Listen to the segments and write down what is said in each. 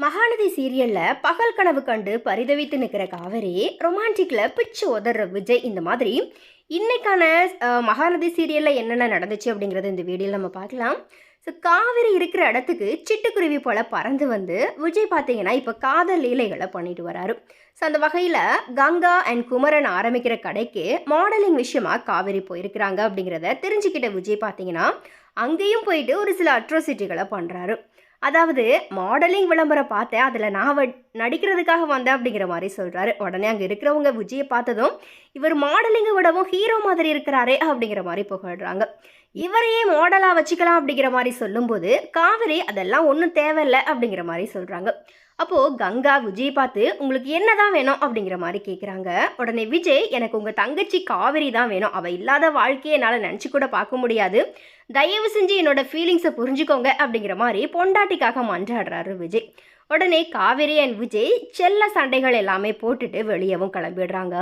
மகாநதி சீரியல்ல பகல் கனவு கண்டு பரிதவித்து நிற்கிற காவேரி, ரொமான்டிக்ல பிச்சு உதற விஜய், இந்த மாதிரி இன்னைக்கான மகாநதி சீரியல்ல என்னென்ன நடந்துச்சு அப்படிங்கறது இந்த வீடியோவில் நம்ம பார்க்கலாம். ஸோ காவேரி இருக்கிற இடத்துக்கு சிட்டுக்குருவி போல பறந்து வந்து விஜய் பார்த்தீங்கன்னா இப்போ காதல் லீலைகளை பண்ணிட்டு வராரு. ஸோ அந்த வகையில் கங்கா அண்ட் குமரன் ஆரம்பிக்கிற கடைக்கு மாடலிங் விஷயமா காவேரி போயிருக்கிறாங்க அப்படிங்கிறத தெரிஞ்சுக்கிட்ட விஜய் பார்த்தீங்கன்னா அங்கேயும் போயிட்டு ஒரு சில அட்ரோசிட்டிகளை பண்ணுறாரு. அதாவது மாடலிங் விளம்பரம் பார்த்தேன், அதில் நான் நடிக்கிறதுக்காக வந்தேன் அப்படிங்கிற மாதிரி சொல்கிறாரு. உடனே அங்கே இருக்கிறவங்க விஜயை பார்த்ததும் இவர் மாடலிங்கை விடவும் ஹீரோ மாதிரி இருக்கிறாரே அப்படிங்கிற மாதிரி புகழ்கிறாங்க. இவரையே மாடலாக வச்சுக்கலாம் அப்படிங்கிற மாதிரி சொல்லும்போது காவேரி அதெல்லாம் ஒன்றும் தேவையில்லை அப்படிங்கிற மாதிரி சொல்கிறாங்க. அப்போது கங்கா விஜய் பார்த்து உங்களுக்கு என்ன தான் வேணும் அப்படிங்கிற மாதிரி கேட்குறாங்க. உடனே விஜய், எனக்கு உங்கள் தங்கச்சி காவேரி தான் வேணும், அவள் இல்லாத வாழ்க்கையை என்னால் நினச்சி கூட பார்க்க முடியாது, தயவு செஞ்சு என்னோட ஃபீலிங்ஸை புரிஞ்சுக்கோங்க அப்படிங்கிற மாதிரி பொண்டாட்டிக்காக மன்றாடுறாரு விஜய். உடனே காவேரி அண்ட் விஜய் செல்ல சண்டைகள் எல்லாமே போட்டுட்டு வெளியவும் கிளம்பிடுறாங்க.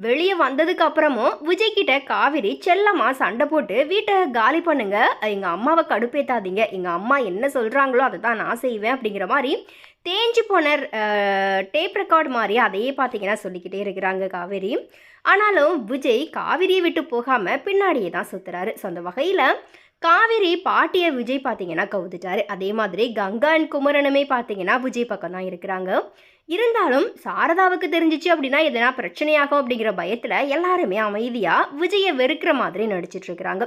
வெளியே வந்ததுக்கு அப்புறமும் விஜய் கிட்ட காவேரி செல்லம்மா சண்டை போட்டு வீட்டை காலி பண்ணுங்க, எங்கள் அம்மாவை கடுப்பேத்தாதீங்க, எங்கள் அம்மா என்ன சொல்கிறாங்களோ அதை தான் நான் செய்வேன் அப்படிங்கிற மாதிரி தேஞ்சு போன டேப் ரெக்கார்டு மாதிரி அதையே பார்த்தீங்கன்னா சொல்லிக்கிட்டே இருக்கிறாங்க காவேரி. ஆனாலும் விஜய் காவேரியை விட்டு போகாமல் பின்னாடியே தான் சுற்றுறாரு. ஸோ அந்த வகையில் காவேரி பாட்டியை விஜய் பார்த்தீங்கன்னா கவுத்துட்டாரு. அதே மாதிரி கங்கா அண்ட் குமரனுமே பார்த்தீங்கன்னா விஜய் பக்கம் தான் இருக்கிறாங்க. இருந்தாலும் சாரதாவுக்கு தெரிஞ்சிச்சு அப்படின்னா எதனா பிரச்சனையாகும் அப்படிங்கிற பயத்தில் எல்லாருமே அமைதியாக விஜயை வெறுக்கிற மாதிரி நடிச்சிட்டு இருக்கிறாங்க.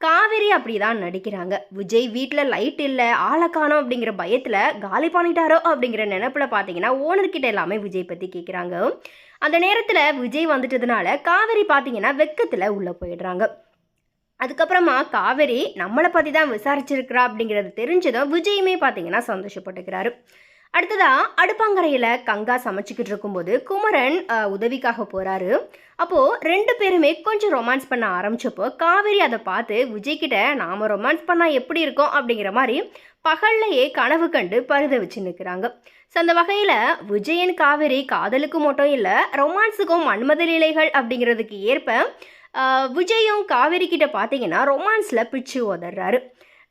காவேரி அப்படி தான் நடிக்கிறாங்க. விஜய் வீட்டில் லைட் இல்லை, ஆளை காணோம் அப்படிங்கிற பயத்தில் காலி பண்ணிட்டாரோ அப்படிங்கிற நினைப்பில் பார்த்தீங்கன்னா ஓனர்கிட்ட எல்லாமே விஜய் பற்றி கேட்குறாங்க. அந்த நேரத்தில் விஜய் வந்துட்டதுனால காவேரி பார்த்தீங்கன்னா வெக்கத்தில் உள்ளே போயிடுறாங்க. அதுக்கப்புறமா காவேரி நம்மளை பற்றி தான் விசாரிச்சிருக்கிறா அப்படிங்கிறது தெரிஞ்சதும் விஜயுமே பார்த்தீங்கன்னா சந்தோஷப்பட்டுக்கிறாரு. அடுத்ததாக அடுப்பாங்கரையில் கங்கா சமைச்சிக்கிட்டு இருக்கும்போது குமரன் உதவிக்காக போகிறாரு. அப்போது ரெண்டு பேருமே கொஞ்சம் ரொமான்ஸ் பண்ண ஆரம்பித்தப்போ காவேரி அதை பார்த்து விஜய்கிட்ட நாம் ரொமான்ஸ் பண்ணால் எப்படி இருக்கோம் அப்படிங்கிற மாதிரி பகல்லையே கனவு கண்டு பரிதவிச்சு நிற்கிறாங்க. ஸோ அந்த வகையில் விஜயன் காவேரி காதலுக்கு மட்டும் இல்லை, ரொமான்ஸுக்கும் மன்மத லீலைகள் அப்படிங்கிறதுக்கு ஏற்ப விஜயும் காவேரி கிட்ட பார்த்தீங்கன்னா ரொமான்ஸில் பிச்சு உதறாரு.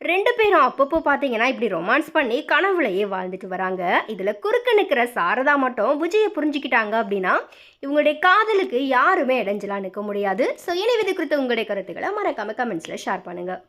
ரெண்டு பேரும் அப்பப்போ பார்த்தீங்கன்னா இப்படி ரொமான்ஸ் பண்ணி கனவுலையே வாழ்ந்துட்டு வராங்க. இதில் குறுக்க நிற்கிற சாரதா மட்டும் விஜயை புரிஞ்சுக்கிட்டாங்க அப்படின்னா இவங்களுடைய காதலுக்கு யாருமே இடைஞ்சலாக நிற்க முடியாது. ஸோ இனி இது குறித்து உங்களுடைய கருத்துக்களை மறக்காம கமெண்ட்ஸில் ஷேர் பண்ணுங்கள்.